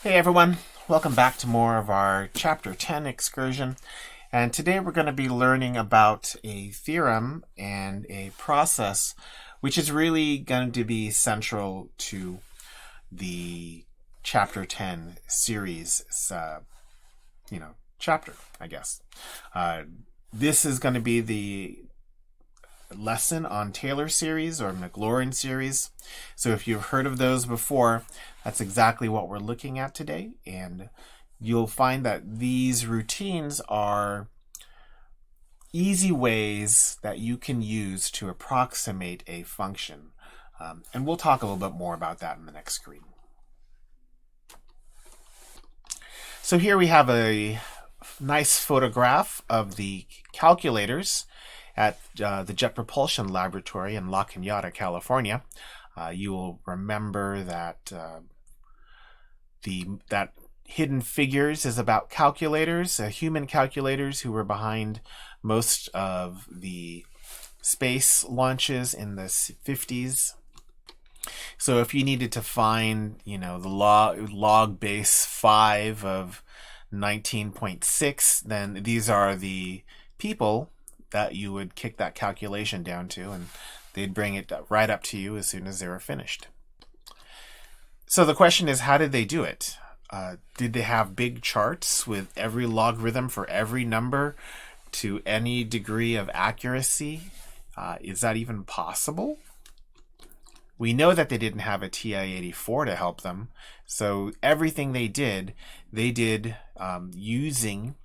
Hey everyone, welcome back to more of our Chapter 10 excursion. And today we're going to be learning about a theorem and a process which is really going to be central to the Chapter 10 series, chapter, I guess. This is going to be the lesson on Taylor series or Maclaurin series. So if you've heard of those before, that's exactly what we're looking at today. And you'll find that these routines are easy ways that you can use to approximate a function. And we'll talk a little bit more about that in the next screen. So here we have a nice photograph of the calculators at the Jet Propulsion Laboratory in La Cañada, California. You will remember that that Hidden Figures is about calculators, human calculators who were behind most of the space launches in the 50s. So if you needed to find, the log base 5 of 19.6, then these are the people that you would kick that calculation down to, and they'd bring it right up to you as soon as they were finished. So the question is, how did they do it? Did they have big charts with every logarithm for every number to any degree of accuracy? Is that even possible? We know that they didn't have a TI-84 to help them, so everything they did using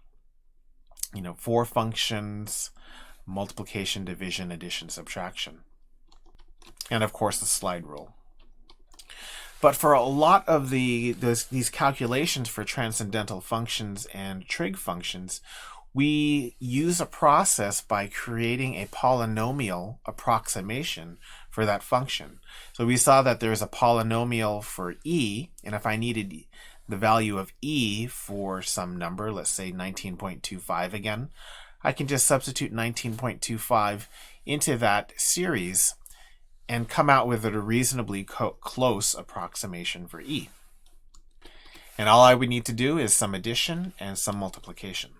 4 functions: multiplication, division, addition, subtraction, and of course the slide rule. But for a lot of these calculations for transcendental functions and trig functions, we use a process by creating a polynomial approximation for that function. So we saw that there's a polynomial for e, and if I needed the value of e for some number, let's say 19.25 again, I can just substitute 19.25 into that series and come out with a reasonably close approximation for e. And all I would need to do is some addition and some multiplication.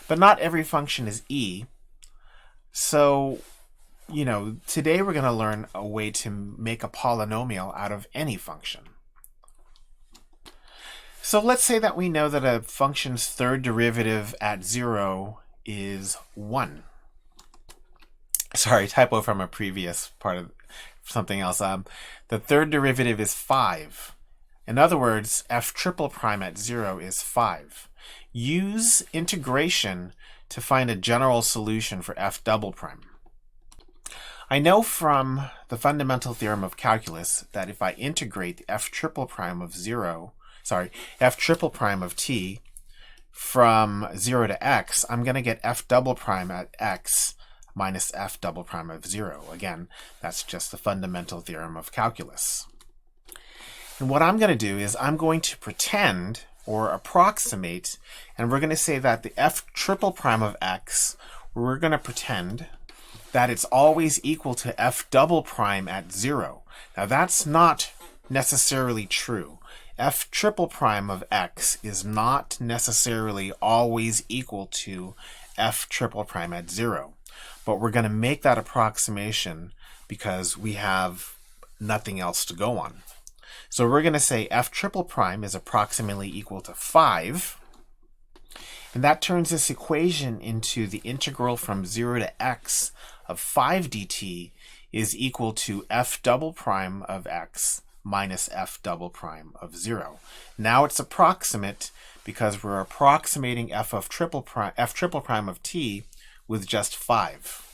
But not every function is e. So, today we're going to learn a way to make a polynomial out of any function. So let's say that we know that a function's third derivative at 0 is 1. Sorry, typo from a previous part of something else. The third derivative is 5. In other words, f triple prime at 0 is 5. Use integration to find a general solution for f double prime. I know from the fundamental theorem of calculus that if I integrate the f triple prime of t from 0 to x, I'm going to get f double prime at x minus f double prime of 0. Again, that's just the fundamental theorem of calculus. And what I'm going to do is I'm going to pretend or approximate, and we're going to say that the f triple prime of x, we're going to pretend that it's always equal to f double prime at 0. Now that's not necessarily true. F triple prime of x is not necessarily always equal to f triple prime at 0. But we're going to make that approximation because we have nothing else to go on. So we're going to say f triple prime is approximately equal to 5. And that turns this equation into the integral from 0 to x of 5 dt is equal to f double prime of x minus f double prime of 0. Now it's approximate because we're approximating f triple prime of t with just 5.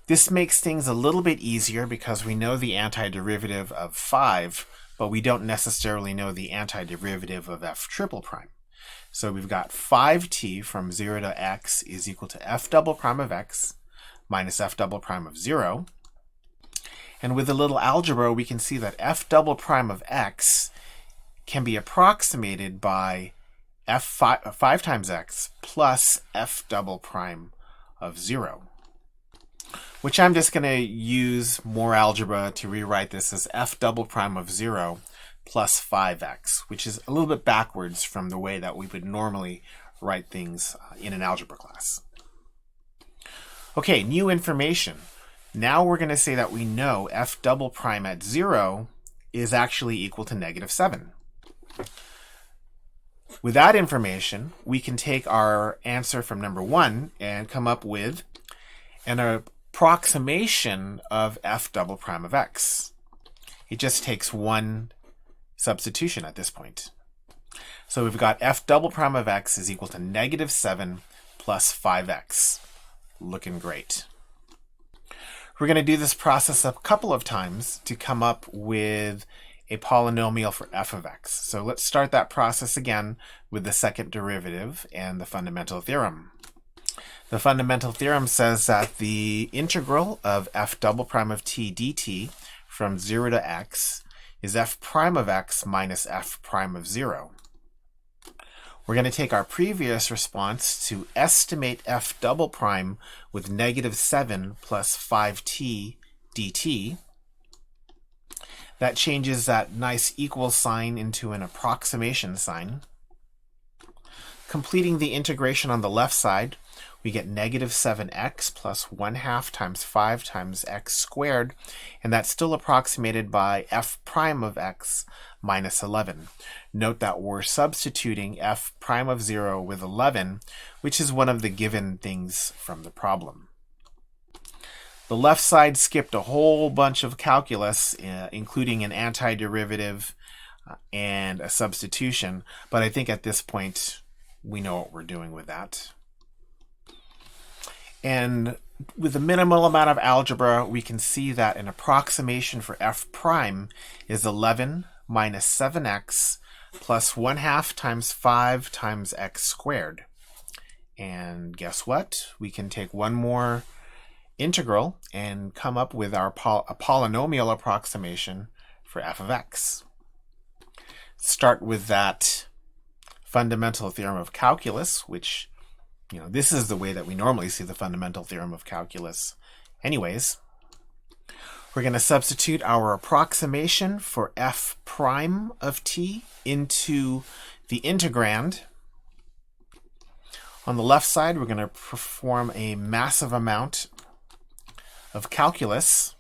This makes things a little bit easier because we know the antiderivative of 5, but we don't necessarily know the antiderivative of f triple prime. So we've got 5t from 0 to x is equal to f double prime of x minus f double prime of 0. And with a little algebra, we can see that f double prime of x can be approximated by 5 times x plus f double prime of 0, which I'm just going to use more algebra to rewrite this as f double prime of 0 plus 5x, which is a little bit backwards from the way that we would normally write things in an algebra class. Okay, new information. Now we're going to say that we know f double prime at 0 is actually equal to negative 7. With that information, we can take our answer from number 1 and come up with an approximation of f double prime of x. It just takes one substitution at this point. So we've got f double prime of x is equal to negative 7 plus 5x. Looking great. We're going to do this process a couple of times to come up with a polynomial for f of x. So let's start that process again with the second derivative and the fundamental theorem. The fundamental theorem says that the integral of f double prime of t dt from 0 to x is f prime of x minus f prime of 0. We're going to take our previous response to estimate f double prime with negative 7 plus 5t dt. That changes that nice equal sign into an approximation sign. Completing the integration on the left side, we get negative 7x plus 1/2 times 5 times x squared, and that's still approximated by f prime of x minus 11. Note that we're substituting f prime of 0 with 11, which is one of the given things from the problem. The left side skipped a whole bunch of calculus, including an antiderivative and a substitution, but I think at this point we know what we're doing with that. And with a minimal amount of algebra, we can see that an approximation for f prime is 11 minus 7x plus 1/2 times 5 times x squared. And guess what? We can take one more integral and come up with our a polynomial approximation for f of x. Start with that fundamental theorem of calculus, which, this is the way that we normally see the fundamental theorem of calculus anyways. We're going to substitute our approximation for f prime of t into the integrand. On the left side, we're going to perform a massive amount of calculus.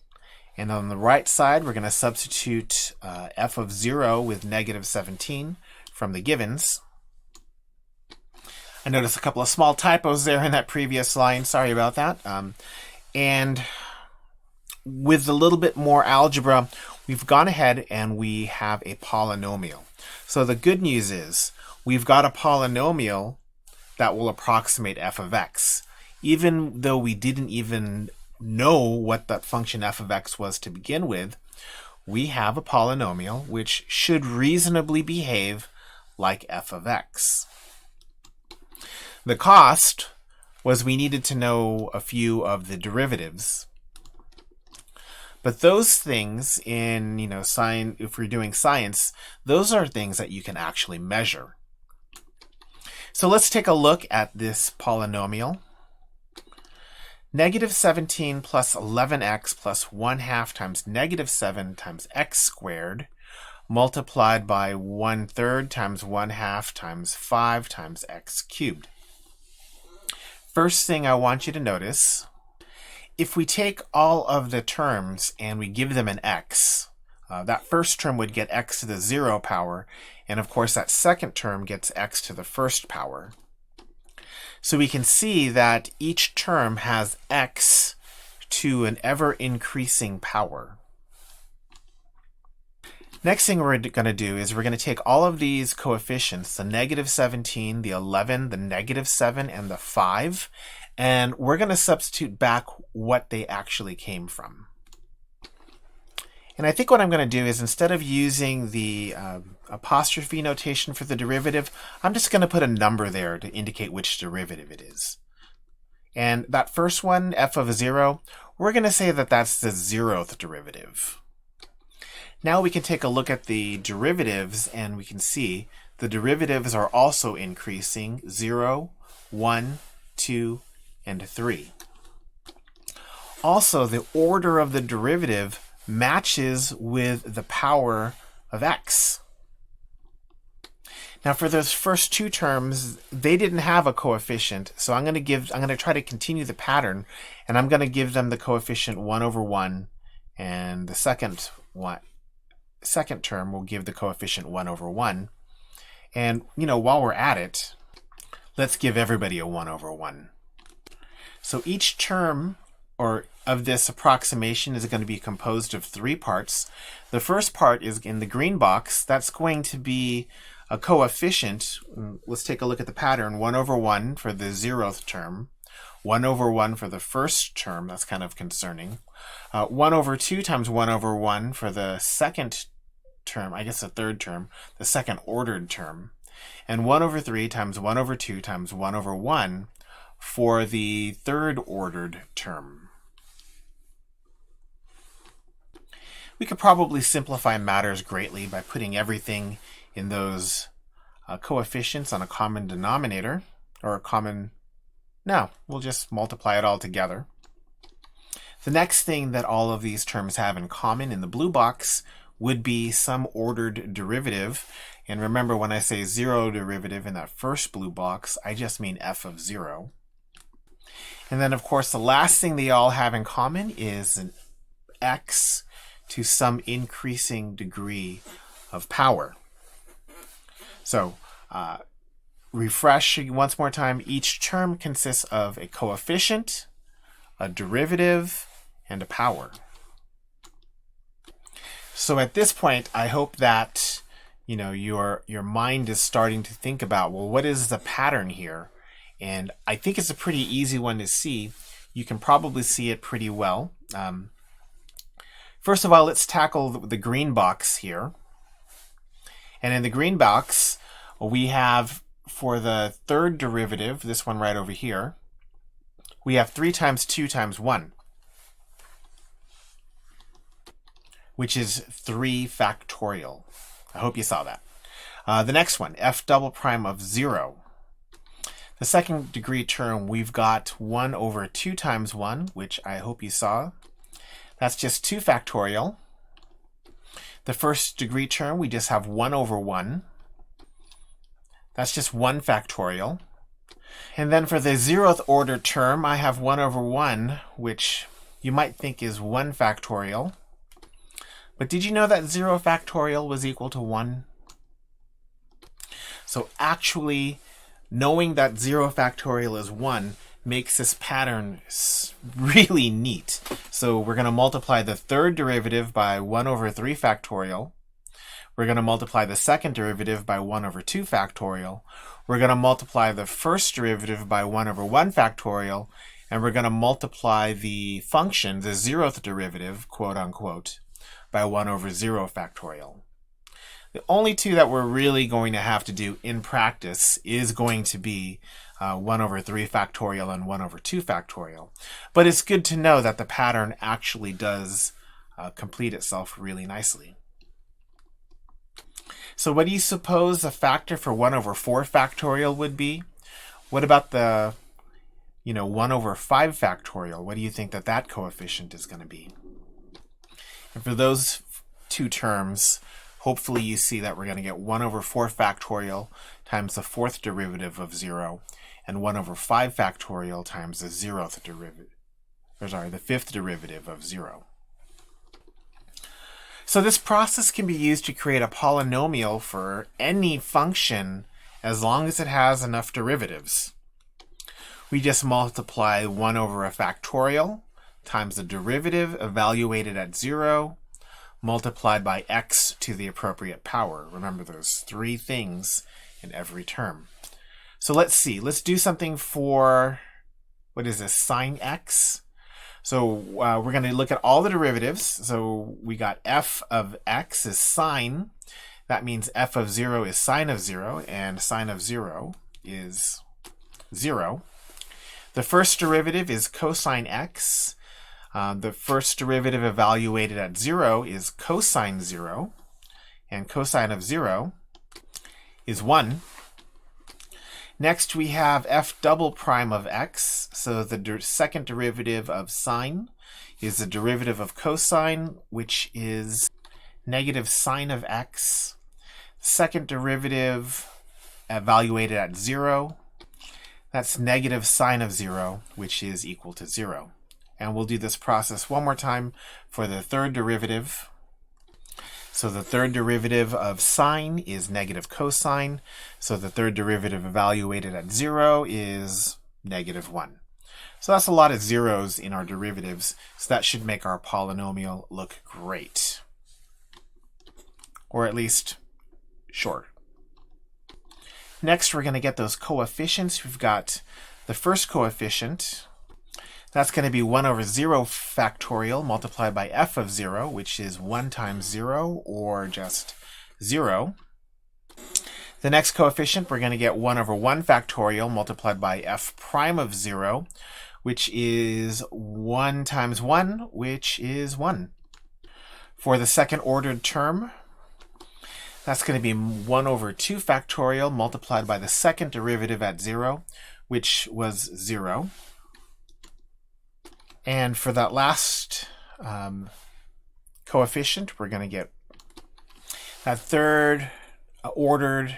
And on the right side, we're going to substitute f of 0 with negative 17 from the givens. I noticed a couple of small typos there in that previous line. Sorry about that. And with a little bit more algebra, we've gone ahead and we have a polynomial. So the good news is we've got a polynomial that will approximate f of x. Even though we didn't even know what that function f of x was to begin with, we have a polynomial which should reasonably behave like f of x. The cost was we needed to know a few of the derivatives. But those things in, if we're doing science, those are things that you can actually measure. So let's take a look at this polynomial. Negative 17 plus 11x plus 1/2 times negative 7 times x squared multiplied by 1/3 times 1/2 times 5 times x cubed. First thing I want you to notice, if we take all of the terms and we give them an x, that first term would get x to the 0 power, and of course that second term gets x to the first power. So we can see that each term has x to an ever-increasing power. Next thing we're going to do is we're going to take all of these coefficients, the negative 17, the 11, the negative 7, and the 5, and we're going to substitute back what they actually came from. And I think what I'm going to do is, instead of using the apostrophe notation for the derivative, I'm just going to put a number there to indicate which derivative it is. And that first one, f of 0, we're going to say that that's the 0th derivative. Now we can take a look at the derivatives, and we can see the derivatives are also increasing: 0, 1, 2, and 3. Also, the order of the derivative matches with the power of x. Now for those first two terms, they didn't have a coefficient, so I'm going to try to continue the pattern, and I'm going to give them the coefficient 1 over 1, and the second term will give the coefficient 1 over 1. And, while we're at it, let's give everybody a 1 over 1. So each term of this approximation is going to be composed of 3 parts. The first part is in the green box. That's going to be a coefficient. Let's take a look at the pattern. 1 over 1 for the 0th term. 1 over 1 for the first term. That's kind of concerning. 1 over 2 times 1 over 1 for the second term, I guess the third term, the second ordered term. And 1 over 3 times 1 over 2 times 1 over 1 for the third ordered term. We could probably simplify matters greatly by putting everything in those coefficients on a common denominator, or we'll just multiply it all together. The next thing that all of these terms have in common in the blue box would be some ordered derivative. And remember, when I say 0 derivative in that first blue box, I just mean f of 0. And then, of course, the last thing they all have in common is an x to some increasing degree of power. So refresh once more time. Each term consists of a coefficient, a derivative, and a power. So at this point, I hope that your mind is starting to think about, well, what is the pattern here? And I think it's a pretty easy one to see. You can probably see it pretty well. First of all, let's tackle the green box here. And in the green box, we have, for the third derivative, this one right over here, we have 3 times 2 times 1, which is 3 factorial. I hope you saw that. The next one, f double prime of 0. The second degree term, we've got 1 over 2 times 1, which I hope you saw. That's just 2 factorial. The first degree term, we just have 1 over 1. That's just 1 factorial. And then for the 0th order term, I have 1 over 1, which you might think is 1 factorial. But did you know that 0 factorial was equal to 1? So actually, knowing that 0 factorial is 1 makes this pattern really neat. So we're going to multiply the third derivative by 1 over 3 factorial. We're going to multiply the second derivative by 1 over 2 factorial. We're going to multiply the first derivative by 1 over 1 factorial. And we're going to multiply the function, the 0th derivative, quote unquote, by 1 over 0 factorial. The only two that we're really going to have to do in practice is going to be 1 over 3 factorial and 1 over 2 factorial. But it's good to know that the pattern actually does complete itself really nicely. So what do you suppose the factor for 1 over 4 factorial would be? What about the 1 over 5 factorial? What do you think that coefficient is going to be? And for those two terms, hopefully you see that we're going to get 1 over 4 factorial times the fourth derivative of 0, and 1 over 5 factorial times the the fifth derivative of 0. So this process can be used to create a polynomial for any function as long as it has enough derivatives. We just multiply 1 over a factorial times the derivative evaluated at 0 multiplied by x to the appropriate power. Remember, there's 3 things in every term. So let's see. Let's do something for, what is this, sine x? So we're going to look at all the derivatives. So we got f of x is sine. That means f of 0 is sine of 0, and sine of 0 is 0. The first derivative is cosine x. The first derivative evaluated at 0 is cosine 0, and cosine of 0 is 1. Next, we have f double prime of x. So the second derivative of sine is the derivative of cosine, which is negative sine of x. Second derivative evaluated at 0, that's negative sine of 0, which is equal to 0. And we'll do this process one more time for the third derivative. So the third derivative of sine is negative cosine. So the third derivative evaluated at 0 is negative 1. So that's a lot of zeros in our derivatives. So that should make our polynomial look great. Or at least short. Next, we're going to get those coefficients. We've got the first coefficient. That's going to be 1 over 0 factorial multiplied by f of 0, which is 1 times 0, or just 0. The next coefficient, we're going to get 1 over 1 factorial multiplied by f prime of 0, which is 1 times 1, which is 1. For the second ordered term, that's going to be 1 over 2 factorial multiplied by the second derivative at 0, which was 0. And for that last coefficient, we're going to get that third ordered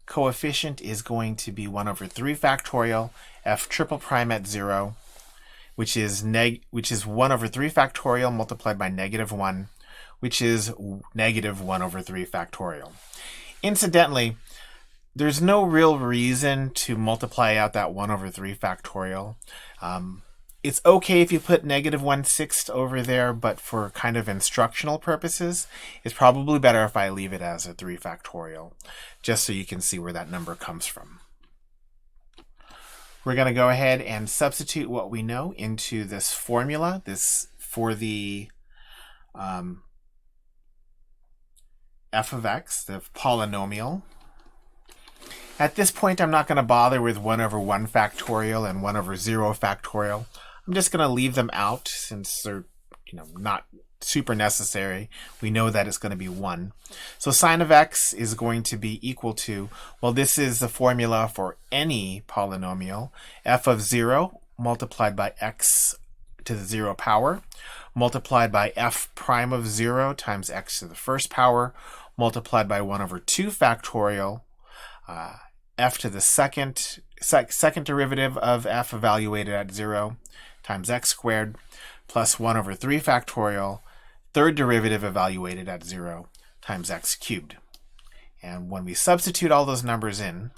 coefficient is going to be 1 over 3 factorial f triple prime at 0, which is 1 over 3 factorial multiplied by negative 1, which is negative 1 over 3 factorial. Incidentally, there's no real reason to multiply out that 1 over 3 factorial. It's okay if you put negative 1/6 over there, but for kind of instructional purposes, it's probably better if I leave it as a 3 factorial, just so you can see where that number comes from. We're going to go ahead and substitute what we know into this formula, this for the f of x, the polynomial. At this point, I'm not going to bother with 1 over 1 factorial and 1 over 0 factorial. I'm just going to leave them out since they're not super necessary. We know that it's going to be 1. So sine of x is going to be equal to, well, this is the formula for any polynomial, f of 0 multiplied by x to the 0 power, multiplied by f prime of 0 times x to the first power, multiplied by 1 over 2 factorial, f to the second derivative of f evaluated at 0 times x squared, plus 1 over 3 factorial, third derivative evaluated at 0 times x cubed. And when we substitute all those numbers in,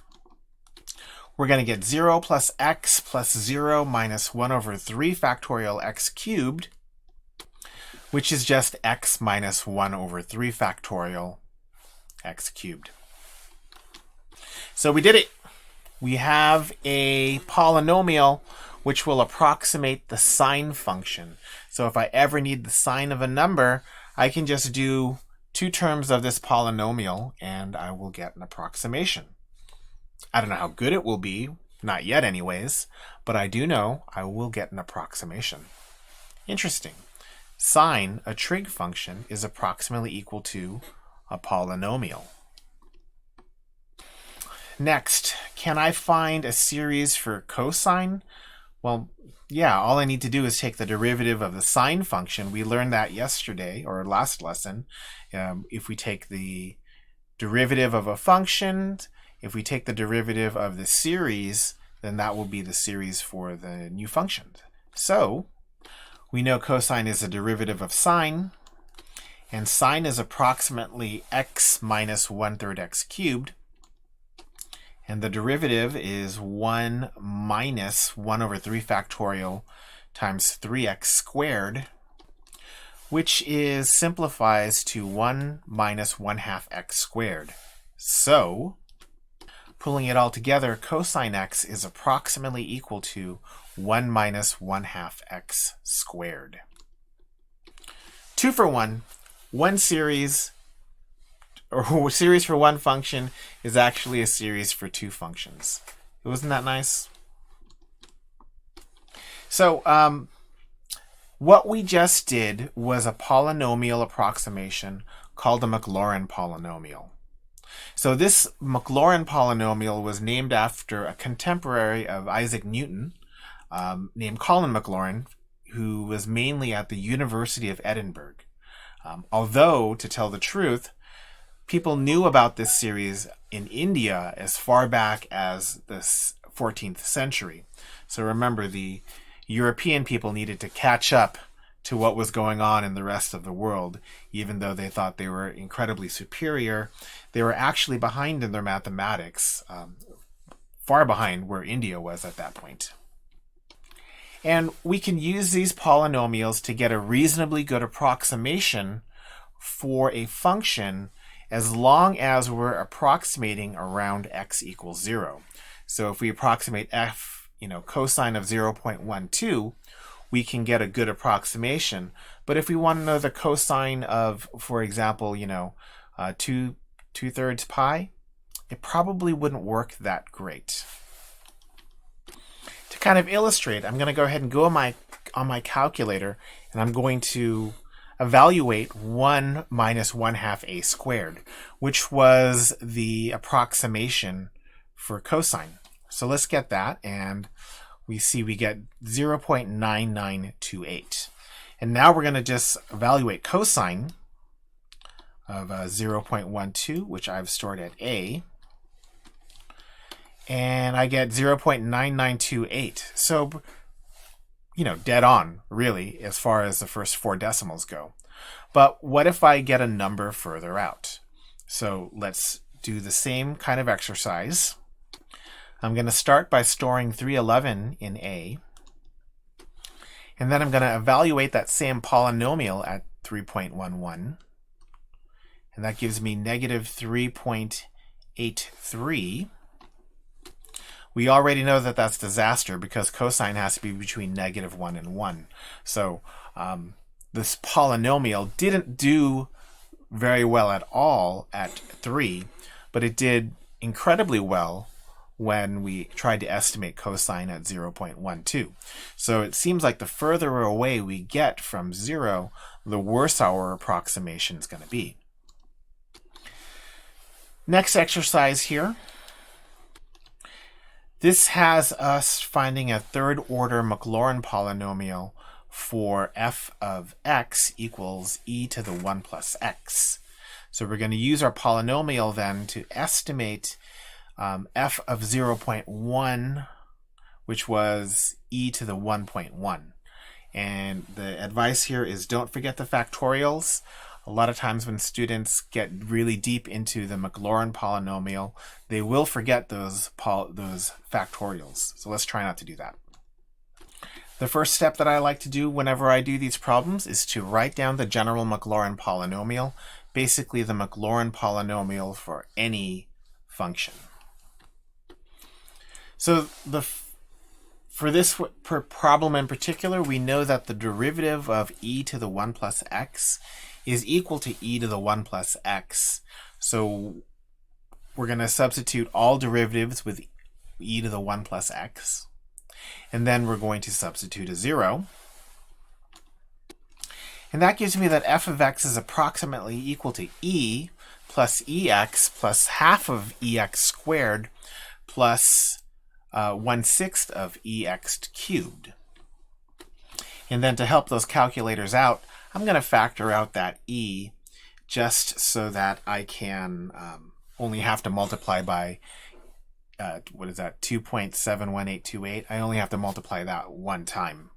we're going to get 0 plus x plus 0 minus 1 over 3 factorial x cubed, which is just x minus 1 over 3 factorial x cubed. So we did it. We have a polynomial which will approximate the sine function. So if I ever need the sine of a number, I can just do 2 terms of this polynomial and I will get an approximation. I don't know how good it will be, not yet anyways, but I do know I will get an approximation. Interesting. Sine, a trig function, is approximately equal to a polynomial. Next, can I find a series for cosine? Well, yeah, all I need to do is take the derivative of the sine function. We learned that yesterday, or last lesson. If we take the derivative of a function, if we take the derivative of the series, then that will be the series for the new function. So, we know cosine is a derivative of sine, and sine is approximately x minus 1/3 x cubed. And the derivative is 1 minus 1 over 3 factorial times 3x squared, which simplifies to 1 minus 1/2 x squared. So, pulling it all together, cosine x is approximately equal to 1 minus 1/2 x squared. 2 for 1. One series, or a series for one function, is actually a series for 2 functions. Wasn't that nice? So what we just did was a polynomial approximation called a Maclaurin polynomial. So this Maclaurin polynomial was named after a contemporary of Isaac Newton named Colin Maclaurin, who was mainly at the University of Edinburgh. Although, to tell the truth, people knew about this series in India as far back as the 14th century. So remember, the European people needed to catch up to what was going on in the rest of the world. Even though they thought they were incredibly superior, they were actually behind in their mathematics, far behind where India was at that point. And we can use these polynomials to get a reasonably good approximation for a function as long as we're approximating around x equals 0. So if we approximate f, cosine of 0.12, we can get a good approximation. But if we want to know the cosine of, for example, 2/3 pi, it probably wouldn't work that great. To kind of illustrate, I'm going to go ahead and go on my calculator, and I'm going to evaluate 1 minus 1/2 a squared, which was the approximation for cosine. So let's get that, and we get 0.9928. And now we're going to just evaluate cosine of 0.12, which I've stored at a. And I get 0.9928. So, dead on, really, as far as the first 4 decimals go. But what if I get a number further out? So let's do the same kind of exercise. I'm going to start by storing 311 in a. And then I'm going to evaluate that same polynomial at 3.11. And that gives me negative 3.83. We already know that that's disaster because cosine has to be between -1 and 1. So this polynomial didn't do very well at all at 3, but it did incredibly well when we tried to estimate cosine at 0.12. So it seems like the further away we get from 0, the worse our approximation is going to be. Next exercise here. This has us finding a third-order Maclaurin polynomial for f of x equals e to the 1 plus x. So we're going to use our polynomial then to estimate f of 0.1, which was e to the 1.1. And the advice here is don't forget the factorials. A lot of times when students get really deep into the Maclaurin polynomial, they will forget those factorials. So let's try not to do that. The first step that I like to do whenever I do these problems is to write down the general Maclaurin polynomial, basically the Maclaurin polynomial for any function. So for this problem in particular, we know that the derivative of e to the 1 plus x is equal to e to the 1 plus x. So we're going to substitute all derivatives with e to the 1 plus x. And then we're going to substitute a 0. And that gives me that f of x is approximately equal to e plus ex plus half of ex squared plus 1/6 of ex cubed. And then to help those calculators out, I'm going to factor out that e just so that I can only have to multiply by, 2.71828. I only have to multiply that one time.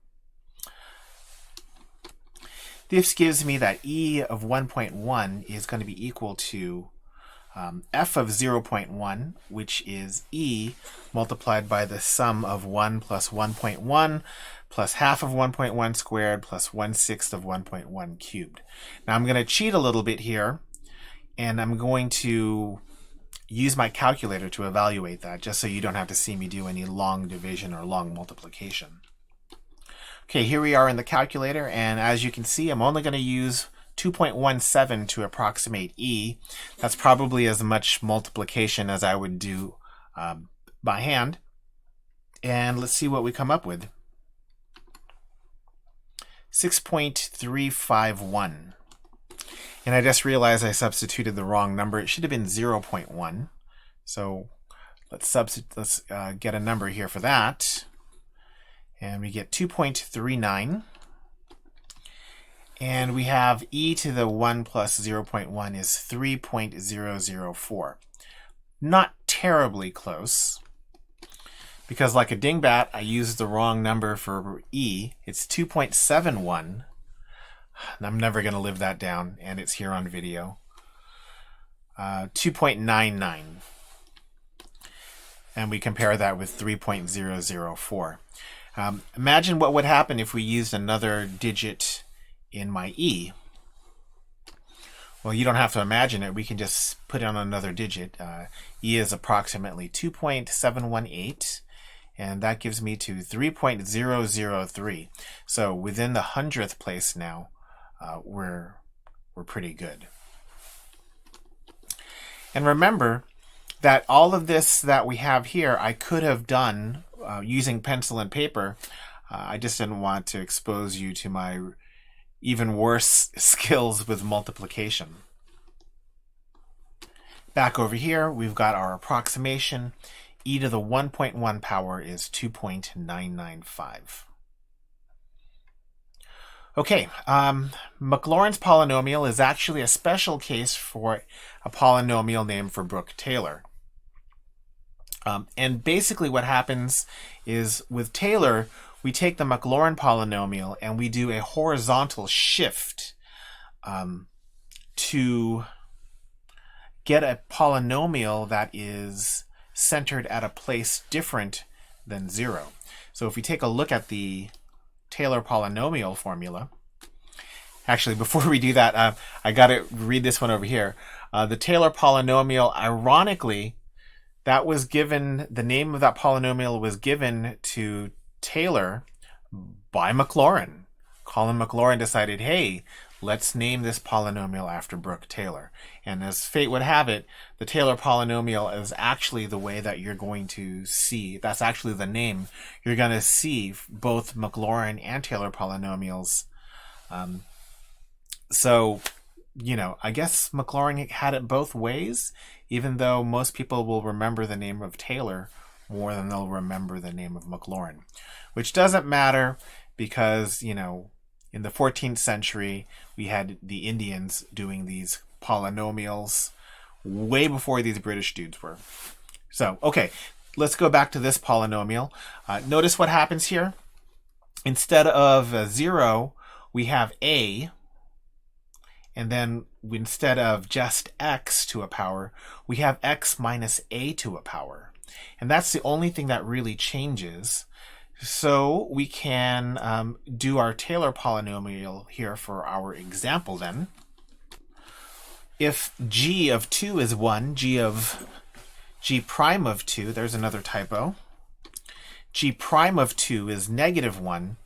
This gives me that e of 1.1 is going to be equal to f of 0.1, which is e multiplied by the sum of 1 plus 1.1 plus half of 1.1 squared plus 1/6 of 1.1 cubed. Now I'm going to cheat a little bit here, and I'm going to use my calculator to evaluate that, just so you don't have to see me do any long division or long multiplication. Okay, here we are in the calculator, and as you can see, I'm only going to use 2.17 to approximate e. That's probably as much multiplication as I would do by hand. And let's see what we come up with. 6.351. And I just realized I substituted the wrong number. It should have been 0.1. So let's get a number here for that. And we get 2.39. And we have e to the 1 plus 0.1 is 3.004. Not terribly close, because like a dingbat, I used the wrong number for e. It's 2.71. And I'm never going to live that down, and it's here on video. 2.99. And we compare that with 3.004. Imagine what would happen if we used another digit in my e. Well, you don't have to imagine it. We can just put in another digit. E is approximately 2.718, and that gives me to 3.003. So within the 100th place now, we're pretty good. And remember that all of this that we have here, I could have done using pencil and paper. I just didn't want to expose you to my even worse skills with multiplication. Back over here, we've got our approximation. E to the 1.1 power is 2.995. Okay, Maclaurin's polynomial is actually a special case for a polynomial named for Brooke-Taylor. And basically what happens is with Taylor, we take the Maclaurin polynomial and we do a horizontal shift to get a polynomial that is centered at a place different than 0. So if we take a look at the Taylor polynomial formula, actually before we do that, I got to read this one over here. The Taylor polynomial, ironically, that was given, the name of that polynomial was given to Taylor by Maclaurin. Colin Maclaurin decided, hey, let's name this polynomial after Brooke-Taylor. And as fate would have it, the Taylor polynomial is actually the way that you're going to see, that's actually the name, you're going to see both Maclaurin and Taylor polynomials. So, you know, I guess Maclaurin had it both ways, even though most people will remember the name of Taylor more than they'll remember the name of Maclaurin. Which doesn't matter because, you know, in the 14th century, we had the Indians doing these polynomials way before these British dudes were. So, okay, let's go back to this polynomial. Notice what happens here. Instead of 0, we have a, and then instead of just x to a power, we have x minus a to a power. And that's the only thing that really changes. So we can do our Taylor polynomial here for our example then. If g of 2 is 1, g prime of 2, there's another typo. G prime of 2 is negative 1.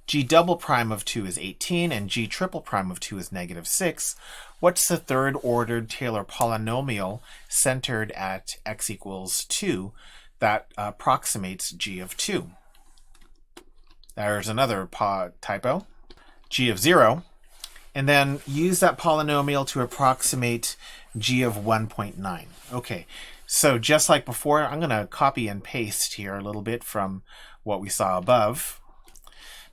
G double prime of 2 is 18, and G triple prime of 2 is negative 6. What's the third ordered Taylor polynomial centered at x equals 2 that approximates G of 2? There's another typo, G of 0. And then use that polynomial to approximate G of 1.9. Okay, so just like before, I'm going to copy and paste here a little bit from what we saw above,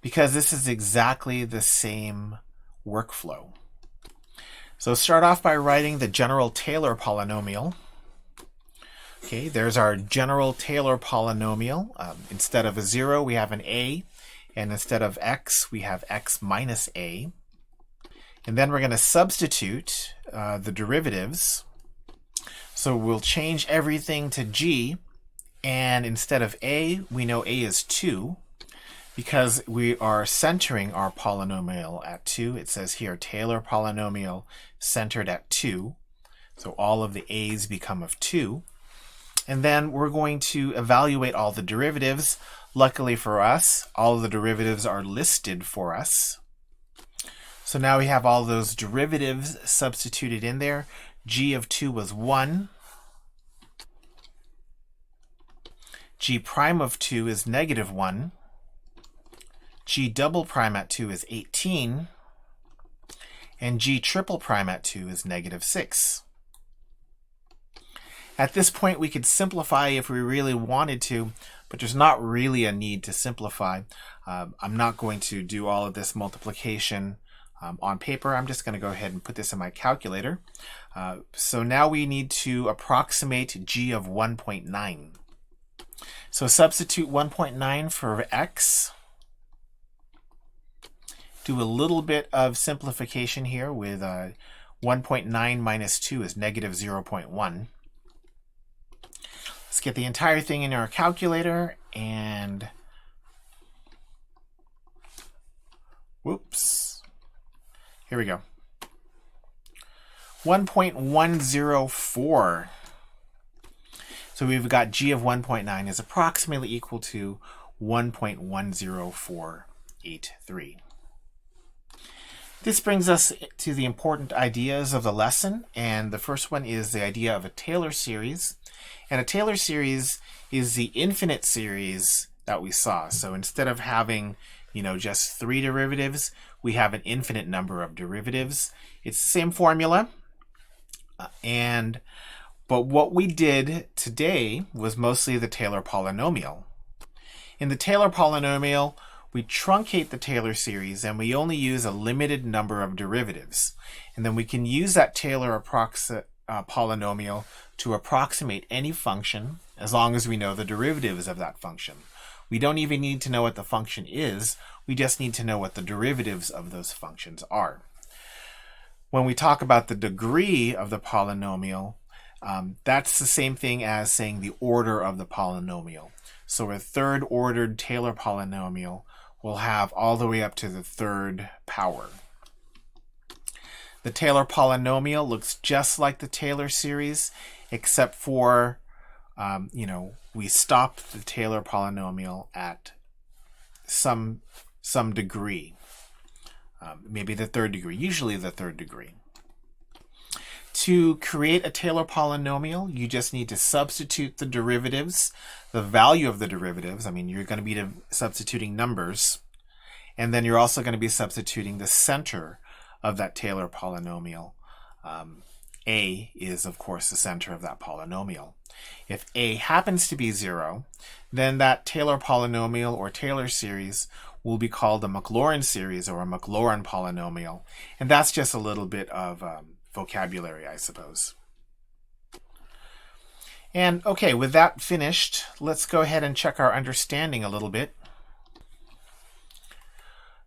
because this is exactly the same workflow. So start off by writing the general Taylor polynomial. Okay, there's our general Taylor polynomial. Instead of a 0, we have an a, and instead of x, we have x minus a. And then we're going to substitute the derivatives. So we'll change everything to g, and instead of a, we know a is 2. Because we are centering our polynomial at 2, it says here Taylor polynomial centered at 2. So all of the a's become of 2. And then we're going to evaluate all the derivatives. Luckily for us, all of the derivatives are listed for us. So now we have all those derivatives substituted in there. G of 2 was 1. G prime of 2 is negative 1. G double prime at 2 is 18, and G triple prime at 2 is negative 6. At this point, we could simplify if we really wanted to, but there's not really a need to simplify. I'm not going to do all of this multiplication On paper, I'm just going to go ahead and put this in my calculator. So now we need to approximate g of 1.9. So substitute 1.9 for x. Do a little bit of simplification here with 1.9 minus 2 is negative 0.1. Let's get the entire thing in our calculator and whoops. Here we go. 1.104. So we've got g of 1.9 is approximately equal to 1.10483. This brings us to the important ideas of the lesson, and the first one is the idea of a Taylor series. And a Taylor series is the infinite series that we saw. So instead of having, just 3 derivatives, we have an infinite number of derivatives. It's the same formula, but what we did today was mostly the Taylor polynomial. In the Taylor polynomial, we truncate the Taylor series and we only use a limited number of derivatives. And then we can use that Taylor polynomial to approximate any function as long as we know the derivatives of that function. We don't even need to know what the function is, we just need to know what the derivatives of those functions are. When we talk about the degree of the polynomial, that's the same thing as saying the order of the polynomial. So a third ordered Taylor polynomial will have all the way up to the third power. The Taylor polynomial looks just like the Taylor series, except for, we stop the Taylor polynomial at some degree, maybe the third degree, usually the third degree. To create a Taylor polynomial, you just need to substitute the derivatives, the value of the derivatives. You're going to be substituting numbers, and then you're also going to be substituting the center of that Taylor polynomial. A is, of course, the center of that polynomial. If A happens to be 0, then that Taylor polynomial or Taylor series will be called a Maclaurin series or a Maclaurin polynomial, and that's just a little bit of vocabulary, I suppose. And okay, with that finished, let's go ahead and check our understanding a little bit.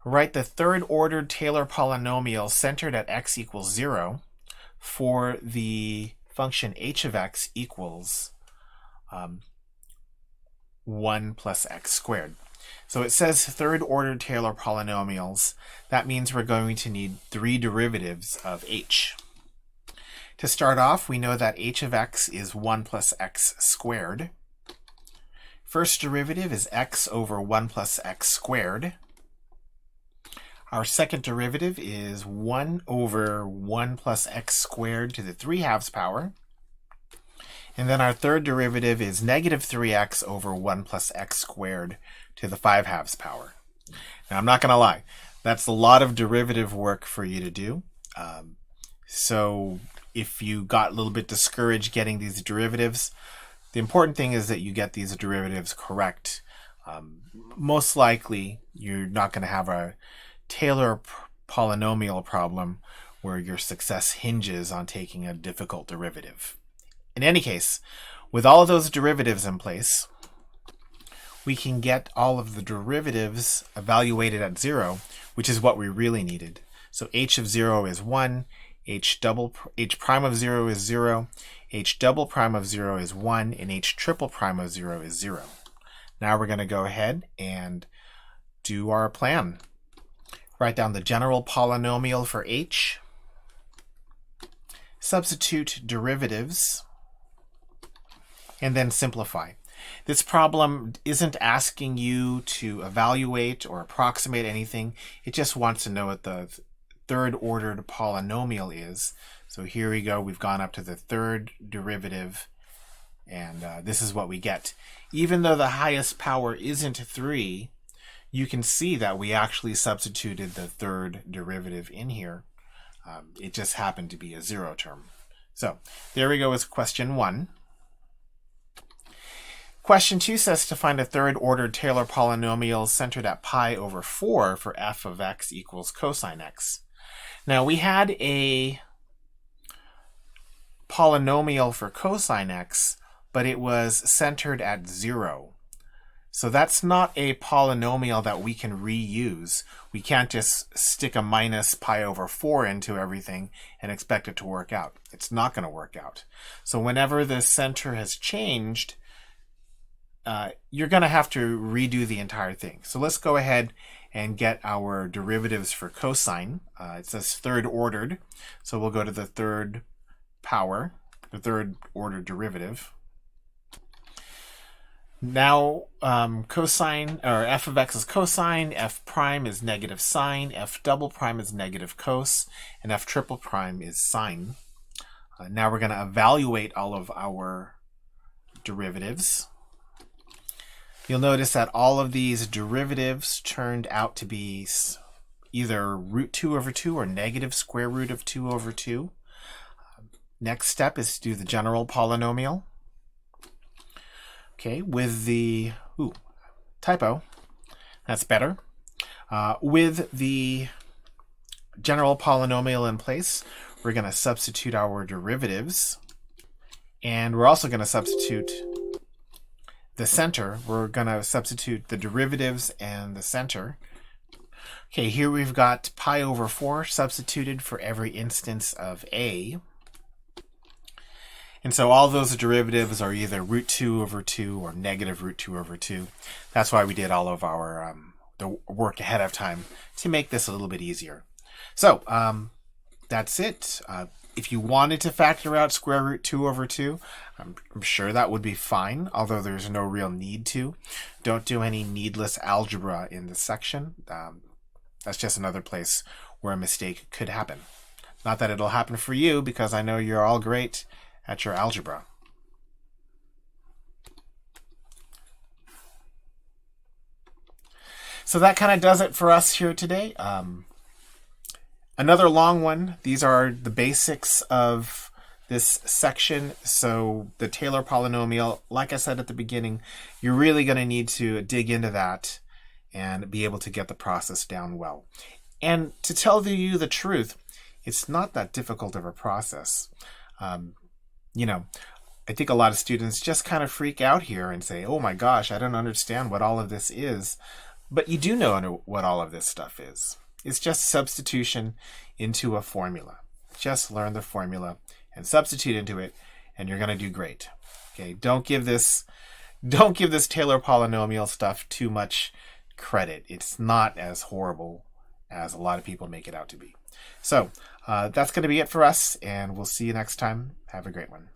Write the third ordered Taylor polynomial centered at x equals 0 for the function h of x equals 1 plus x squared. So it says third ordered Taylor polynomials. That means we're going to need 3 derivatives of h. To start off, we know that h of x is 1 plus x squared. First derivative is x over 1 plus x squared. Our second derivative is 1 over 1 plus x squared to the 3/2 power. And then our third derivative is negative 3x over 1 plus x squared to the 5/2 power. Now, I'm not going to lie, that's a lot of derivative work for you to do. So if you got a little bit discouraged getting these derivatives, the important thing is that you get these derivatives correct. Most likely, you're not going to have a Taylor polynomial problem where your success hinges on taking a difficult derivative. In any case, with all of those derivatives in place, we can get all of the derivatives evaluated at 0, which is what we really needed. So h of 0 is 1, h prime of 0 is 0, h double prime of 0 is 1, and h triple prime of 0 is 0. Now we're going to go ahead and do our plan. Write down the general polynomial for h, substitute derivatives, and then simplify. This problem isn't asking you to evaluate or approximate anything. It just wants to know what the third ordered polynomial is. So here we go. We've gone up to the third derivative, and this is what we get. Even though the highest power isn't 3, you can see that we actually substituted the third derivative in here. It just happened to be a 0 term. So there we go with question 1. Question 2 says to find a third ordered Taylor polynomial centered at pi over 4 for f of x equals cosine x. Now we had a polynomial for cosine x, but it was centered at 0. So that's not a polynomial that we can reuse. We can't just stick a minus pi over 4 into everything and expect it to work out. It's not going to work out. So whenever the center has changed, you're going to have to redo the entire thing. So let's go ahead and get our derivatives for cosine. It says third ordered, so we'll go to the third power, the third order derivative. Now cosine, or f of x is cosine, f prime is negative sine, f double prime is negative cos, and f triple prime is sine. Now we're going to evaluate all of our derivatives. You'll notice that all of these derivatives turned out to be either root 2 over 2 or negative square root of 2 over 2. Next step is to do the general polynomial. Okay, with the typo, that's better. With the general polynomial in place, we're going to substitute our derivatives, and we're also going to substitute the center. We're going to substitute the derivatives and the center. Okay, here we've got pi over 4 substituted for every instance of a. And so all those derivatives are either root 2 over 2 or negative root 2 over 2. That's why we did all of our the work ahead of time to make this a little bit easier. So that's it. If you wanted to factor out square root 2 over 2, I'm sure that would be fine, although there's no real need to. Don't do any needless algebra in this section. That's just another place where a mistake could happen. Not that it'll happen for you, because I know you're all great at your algebra. So that kind of does it for us here today. Another long one. These are the basics of this section. So the Taylor polynomial, like I said at the beginning, you're really going to need to dig into that and be able to get the process down well. And to tell you the truth, it's not that difficult of a process. You know, I think a lot of students just kind of freak out here and say, oh my gosh, I don't understand what all of this is. But you do know what all of this stuff is. It's just substitution into a formula. Just learn the formula and substitute into it, and you're going to do great. Okay, don't give this Taylor polynomial stuff too much credit. It's not as horrible as a lot of people make it out to be. So that's going to be it for us, and we'll see you next time. Have a great one.